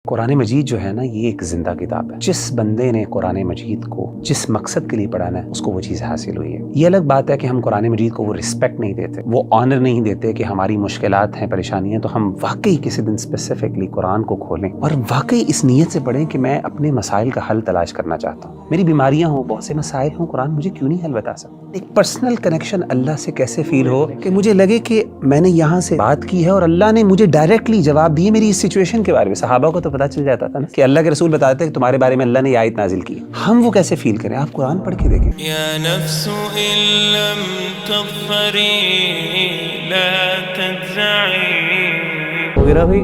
قرآن مجید جو ہے نا یہ ایک زندہ کتاب ہے. جس بندے نے قرآن مجید کو جس مقصد کے لیے پڑھانا ہے اس کو وہ چیز حاصل ہوئی ہے. یہ الگ بات ہے کہ ہم قرآن مجید کو وہ رسپیکٹ نہیں دیتے, وہ آنر نہیں دیتے کہ ہماری مشکلات ہیں, پریشانیاں ہیں, تو ہم واقعی کسی دن اسپیسیفکلی قرآن کو کھولیں اور واقعی اس نیت سے پڑھیں کہ میں اپنے مسائل کا حل تلاش کرنا چاہتا ہوں. میری بیماریاں ہوں, بہت سے مسائل ہوں, قرآن مجھے کیوں نہیں حل بتا سکتا. ایک پرسنل کنیکشن اللہ سے کیسے فیل ہو کہ مجھے لگے کہ میں نے یہاں سے بات کی ہے اور اللہ نے مجھے ڈائریکٹلی جواب دیے میری اس سچویشن کے بارے میں. صحابہ کو تو پتہ چل جاتا تھا نا کہ اللہ کے رسول بتاتے ہیں کہ تمہارے بارے میں اللہ نے یہ آیت نازل کی. ہم وہ کیسے فیل کریں؟ آپ قرآن پڑھ کے دیکھیں. یا نفس ان لم تغفری لا تجزعی. وغیرہ بھی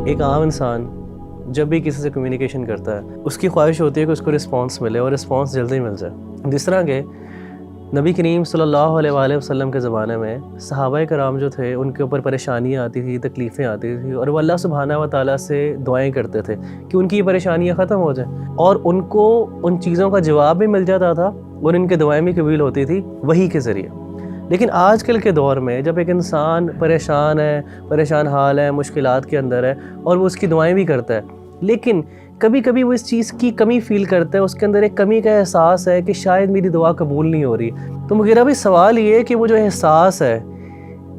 ایک عام انسان جب بھی کسی سے کمیونیکیشن کرتا ہے اس کی خواہش ہوتی ہے کہ اس کو رسپانس ملے اور رسپانس جلدی مل جائے. جس طرح کہ نبی کریم صلی اللہ علیہ وآلہ وسلم کے زمانے میں صحابہ کرام جو تھے ان کے اوپر پریشانیاں آتی تھی, تکلیفیں آتی تھیں, اور وہ اللہ سبحانہ و تعالیٰ سے دعائیں کرتے تھے کہ ان کی یہ پریشانیاں ختم ہو جائیں, اور ان کو ان چیزوں کا جواب بھی مل جاتا تھا اور ان کے دعائیں بھی قبول ہوتی تھی وحی کے ذریعے. لیکن آج کل کے دور میں جب ایک انسان پریشان ہے, پریشان حال ہے, مشکلات کے اندر ہے, اور وہ اس کی دعائیں بھی کرتا ہے, لیکن کبھی کبھی وہ اس چیز کی کمی فیل کرتا ہے, اس کے اندر ایک کمی کا احساس ہے کہ شاید میری دعا قبول نہیں ہو رہی. تو مغیرہ بھی سوال یہ ہے کہ وہ جو احساس ہے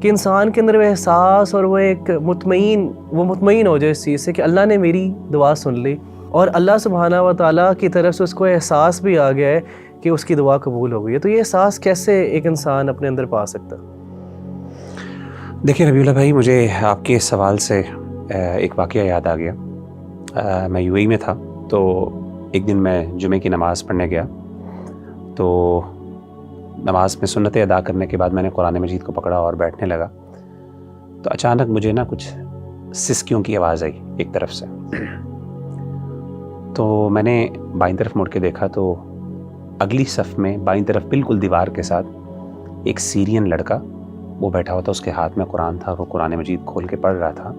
کہ انسان کے اندر وہ احساس اور وہ ایک مطمئن ہو جائے اس چیز سے کہ اللہ نے میری دعا سن لی اور اللہ سبحانہ و تعالیٰ کی طرف سے اس کو احساس بھی آ گیا ہے کہ اس کی دعا قبول ہو گئی ہے. تو یہ احساس کیسے ایک انسان اپنے اندر پا سکتا ہے؟ دیکھیں ربیع اللہ بھائی, مجھے آپ کے سوال سے ایک واقعہ یاد آ گیا. میں یو اے ای میں تھا, تو ایک دن میں جمعے کی نماز پڑھنے گیا, تو نماز میں سنتیں ادا کرنے کے بعد میں نے قرآن مجید کو پکڑا اور بیٹھنے لگا, تو اچانک مجھے نا کچھ سسکیوں کی آواز آئی ایک طرف سے. تو میں نے بائیں طرف مڑ کے دیکھا تو اگلی صف میں بائیں طرف بالکل دیوار کے ساتھ ایک سیرین لڑکا وہ بیٹھا ہوا تھا, اس کے ہاتھ میں قرآن تھا, وہ قرآن مجید کھول کے پڑھ رہا تھا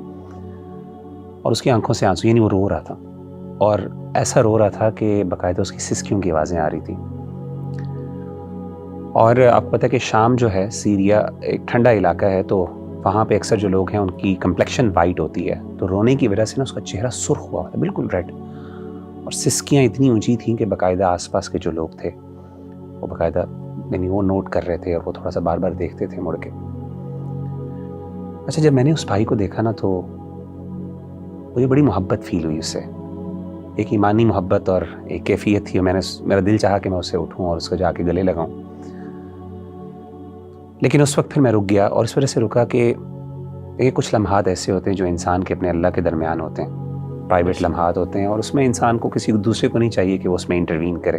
اور اس کی آنکھوں سے آنسو, یعنی وہ رو رہا تھا, اور ایسا رو رہا تھا کہ باقاعدہ اس کی سسکیوں کی آوازیں آ رہی تھیں. اور آپ کو پتہ ہے کہ شام جو ہے, سیریا ایک ٹھنڈا علاقہ ہے, تو وہاں پہ اکثر جو لوگ ہیں ان کی کمپلیکشن وائٹ ہوتی ہے, تو رونے کی وجہ سے نا اس کا چہرہ سرخ ہوا تھا, بالکل ریڈ, اور سسکیاں اتنی اونچی تھیں کہ باقاعدہ آس پاس کے جو لوگ تھے وہ باقاعدہ یعنی وہ نوٹ کر رہے تھے اور وہ تھوڑا سا بار بار دیکھتے تھے مڑ کے. اچھا, جب میں نے اس بھائی کو دیکھا نا تو مجھے بڑی محبت فیل ہوئی اس سے, ایک ایمانی محبت اور ایک کیفیت تھی, اور میرا دل چاہا کہ میں اس سے اٹھوں اور اس کو جا کے گلے لگاؤں. لیکن اس وقت پھر میں رک گیا, اور اس وجہ سے رکا کہ یہ کچھ لمحات ایسے ہوتے ہیں جو انسان کے اپنے اللہ کے درمیان ہوتے ہیں, پرائیویٹ لمحات ہوتے ہیں, اور اس میں انسان کو کسی دوسرے کو نہیں چاہیے کہ وہ اس میں انٹروین کرے.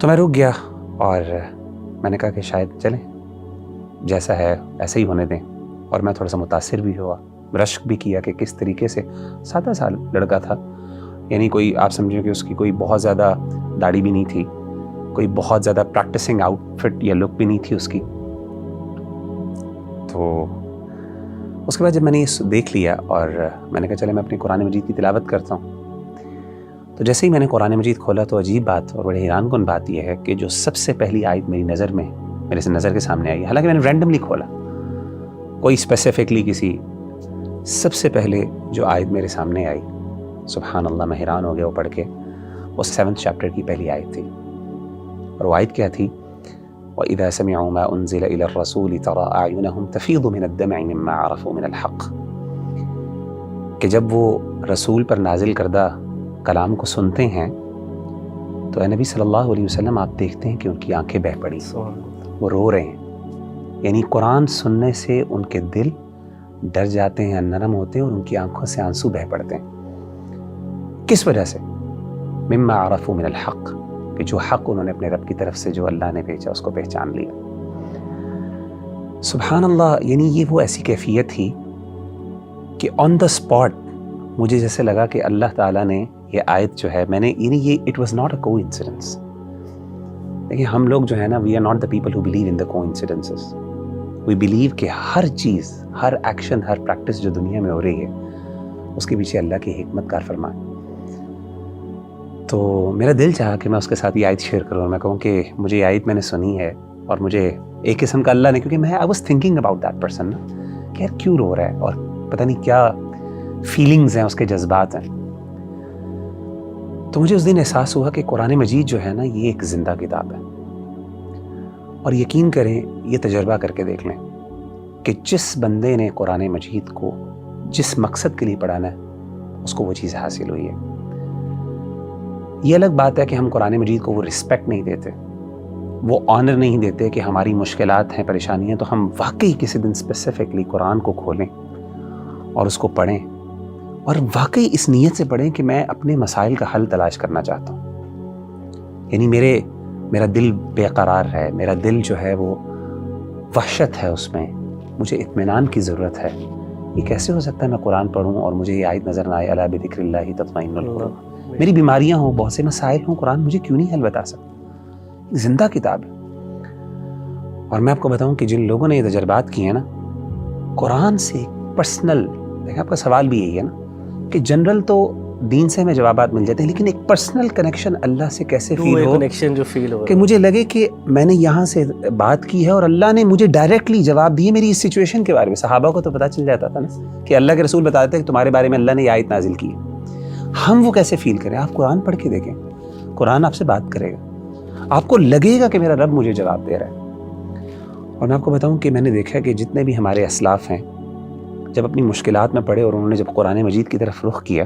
تو میں رک گیا اور میں نے کہا کہ شاید چلیں, جیسا ہے ایسا ہی ہونے دیں. اور میں تھوڑا سا متاثر بھی ہوا, رشک بھی کیا کہ کس طریقے سے 17 سال لڑکا تھا, یعنی کوئی آپ سمجھیں کہ اس کی کوئی بہت زیادہ داڑھی بھی نہیں تھی, کوئی بہت زیادہ پریکٹسنگ آؤٹ فٹ یا لک بھی نہیں تھی اس کی. تو اس کے بعد جب میں نے یہ دیکھ لیا اور میں نے کہا چلے میں اپنی قرآن مجید کی تلاوت کرتا ہوں, تو جیسے ہی میں نے قرآن مجید کھولا تو عجیب بات اور بڑے حیران کن بات یہ ہے کہ جو سب سے پہلی آیت میرے سے نظر کے سامنے آئی, حالانکہ میں نے رینڈملی کھولا, کوئی اسپیسیفکلی کسی, سب سے پہلے جو آیت میرے سامنے آئی, سبحان اللہ, میں حیران ہو گیا وہ پڑھ کے. وہ 7th چیپٹر کی پہلی آیت تھی, اور وہ آیت کیا تھی؟ وَإِذَا سَمِعُوا مَا أُنزِلَ إِلَى الرَّسُولِ تَرَىٰ أَعْيُنَهُمْ تَفِيضُ مِنَ الدَّمْعِ مِمَّا عَرَفُوا مِنَ الْحَقِّ. کہ جب وہ رسول پر نازل کردہ کلام کو سنتے ہیں تو اے نبی صلی اللہ علیہ وسلم آپ دیکھتے ہیں کہ ان کی آنکھیں بہہ پڑی, وہ رو رہے ہیں. یعنی قرآن سننے سے ان کے دل ڈر جاتے ہیں, نرم ہوتے ہیں, اور ان کی آنکھوں سے آنسو بہہ پڑتے ہیں. کس وجہ سے؟ مما عرفوا من الحق, کہ جو حق انہوں نے اپنے رب کی طرف سے جو اللہ نے بھیجا اس کو پہچان لیا. سبحان اللہ, یعنی یہ وہ ایسی کیفیت تھی کہ آن دا اسپاٹ مجھے جیسے لگا کہ اللہ تعالیٰ نے یہ آیت جو ہے, میں نے یعنی یہ اٹ واز ناٹ اے کو انسیڈنس. دیکھیں ہم لوگ جو ہے نا, we are not the people who believe in the coincidences. We believe کہ ہر چیز, ہر ایکشن, ہر پریکٹس جو دنیا میں ہو رہی ہے اس کے پیچھے اللہ کی حکمت کار فرمان. تو میرا دل چاہا کہ میں اس کے ساتھ یہ آیت شیئر کروں, اور میں کہوں کہ مجھے یہ آیت میں نے سنی ہے, اور مجھے ایک قسم کا اللہ نے, کیونکہ میں I was thinking about that person نا, کہ یار کیوں رو رہا ہے, اور پتہ نہیں کیا فیلنگز ہیں, اس کے جذبات ہیں. تو مجھے اس دن احساس ہوا کہ قرآن مجید جو ہے نا یہ ایک زندہ کتاب ہے, اور یقین کریں یہ تجربہ کر کے دیکھ لیں کہ جس بندے نے قرآن مجید کو جس مقصد کے لیے پڑھانا ہے اس کو وہ چیز حاصل ہوئی ہے. یہ الگ بات ہے کہ ہم قرآن مجید کو وہ رسپیکٹ نہیں دیتے, وہ آنر نہیں دیتے کہ ہماری مشکلات ہیں, پریشانیاں, تو ہم واقعی کسی دن اسپیسیفکلی قرآن کو کھولیں اور اس کو پڑھیں, اور واقعی اس نیت سے پڑھیں کہ میں اپنے مسائل کا حل تلاش کرنا چاہتا ہوں. یعنی میرا دل بے قرار ہے, میرا دل جو ہے وہ وحشت ہے, اس میں مجھے اطمینان کی ضرورت ہے. یہ کیسے ہو سکتا ہے میں قرآن پڑھوں اور مجھے یہ آیت نظر نہ آئے, الا بذکر اللہ تطمئن القلوب. میری بیماریاں ہوں, بہت سے مسائل ہوں, قرآن مجھے کیوں نہیں حل بتا سکتا؟ زندہ کتاب ہے. اور میں آپ کو بتاؤں کہ جن لوگوں نے یہ تجربات کیے ہیں نا, قرآن سے پرسنل, دیکھیں آپ کا سوال بھی یہی ہے نا کہ جنرل تو دین سے ہمیں جوابات مل جاتے ہیں, لیکن ایک پرسنل کنیکشن اللہ سے کیسے فیل ہو, کنیکشن جو فیل ہو کہ مجھے لگے کہ میں نے یہاں سے بات کی ہے اور اللہ نے مجھے ڈائریکٹلی جواب دیے میری اس سچویشن کے بارے میں. صحابہ کو تو پتہ چل جاتا تھا نا کہ اللہ کے رسول بتاتے ہیں کہ تمہارے بارے میں اللہ نے یہ آیت نازل کی ہے. ہم وہ کیسے فیل کریں؟ آپ قرآن پڑھ کے دیکھیں, قرآن آپ سے بات کرے گا, آپ کو لگے گا کہ میرا رب مجھے جواب دے رہا ہے. اور میں آپ کو بتاؤں کہ میں نے دیکھا کہ جتنے بھی ہمارے اسلاف ہیں جب اپنی مشکلات میں پڑے اور انہوں نے جب قرآن مجید کی طرف رخ کیا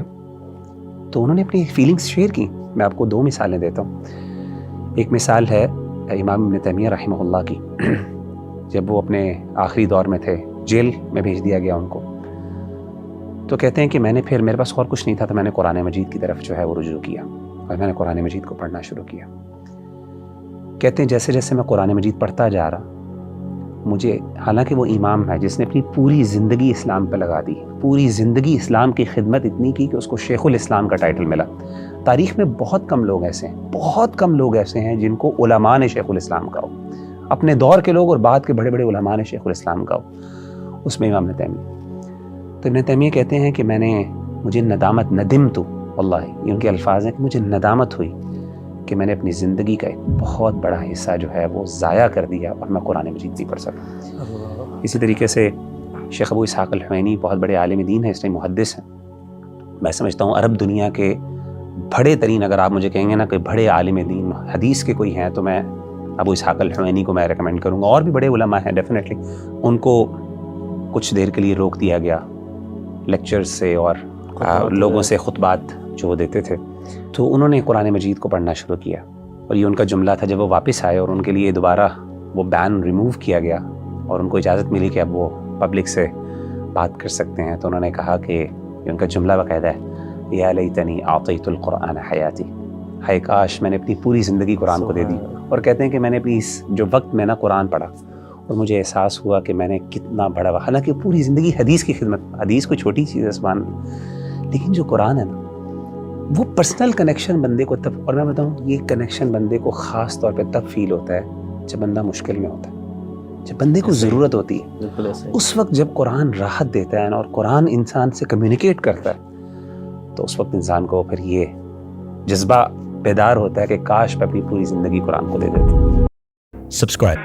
تو انہوں نے اپنی فیلنگز شیئر کی. میں آپ کو 2 مثالیں دیتا ہوں. ایک مثال ہے امام ابن تیمیہ رحمہ اللہ کی. جب وہ اپنے آخری دور میں تھے, جیل میں بھیج دیا گیا ان کو, تو کہتے ہیں کہ میں نے پھر, میرے پاس اور کچھ نہیں تھا, تو میں نے قرآن مجید کی طرف جو ہے وہ رجوع کیا اور میں نے قرآن مجید کو پڑھنا شروع کیا. کہتے ہیں جیسے جیسے میں قرآن مجید پڑھتا جا رہا, مجھے, حالانکہ وہ امام ہے جس نے اپنی پوری زندگی اسلام پہ لگا دی, پوری زندگی اسلام کی خدمت اتنی کی کہ اس کو شیخ الاسلام کا ٹائٹل ملا. تاریخ میں بہت کم لوگ ایسے ہیں, بہت کم لوگ ایسے ہیں جن کو علماء نے شیخ الاسلام کہا ہو, اپنے دور کے لوگ اور بعد کے بڑے بڑے علماء نے شیخ الاسلام کہا ہو. اس میں امام ابن تیمیہ. تو ابن تیمیہ کہتے ہیں کہ مجھے ندامت, ندمت واللہ, یہ ان کے الفاظ ہیں کہ مجھے ندامت ہوئی کہ میں نے اپنی زندگی کا ایک بہت بڑا حصہ جو ہے وہ ضائع کر دیا اور میں قرآن مجید نہیں پڑھ سکا. اسی طریقے سے شیخ ابو اسحاق الحوینی بہت بڑے عالم دین ہیں, اس ٹائم محدث ہیں. میں سمجھتا ہوں عرب دنیا کے بڑے ترین, اگر آپ مجھے کہیں گے نا کہ بڑے عالم دین حدیث کے کوئی ہیں, تو میں ابو اسحاق الحوینی کو میں ریکمینڈ کروں گا. اور بھی بڑے علماء ہیں ڈیفینیٹلی, ان کو کچھ دیر کے لیے روک دیا گیا لیکچرز سے اور لوگوں سے خطبات جو وہ دیتے تھے. تو انہوں نے قرآن مجید کو پڑھنا شروع کیا, اور یہ ان کا جملہ تھا. جب وہ واپس آئے اور ان کے لیے دوبارہ وہ بین ریموو کیا گیا اور ان کو اجازت ملی کہ اب وہ پبلک سے بات کر سکتے ہیں, تو انہوں نے کہا کہ یہ ان کا جملہ باقاعدہ ہے, یا لیتنی اعطیت القرآن حیاتی, ہائے کاش میں نے اپنی پوری زندگی قرآن کو دے دی. اور کہتے ہیں کہ میں نے اپنی اس جو وقت میں نا قرآن پڑھا اور مجھے احساس ہوا کہ میں نے کتنا بڑا, حالانکہ پوری زندگی حدیث کی خدمت, حدیث کوئی چھوٹی چیز ہے سبحان اللہ, لیکن جو قرآن ہے نا وہ پرسنل کنیکشن بندے کو تب, اور میں بتاؤں یہ کنیکشن بندے کو خاص طور پہ تب فیل ہوتا ہے جب بندہ مشکل میں ہوتا ہے, جب بندے کو ضرورت ہوتی ہے. اس وقت جب قرآن راحت دیتا ہے اور قرآن انسان سے کمیونیکیٹ کرتا ہے, تو اس وقت انسان کو پھر یہ جذبہ بیدار ہوتا ہے کہ کاش میں اپنی پوری زندگی قرآن کو دے دیتا. Subscribe.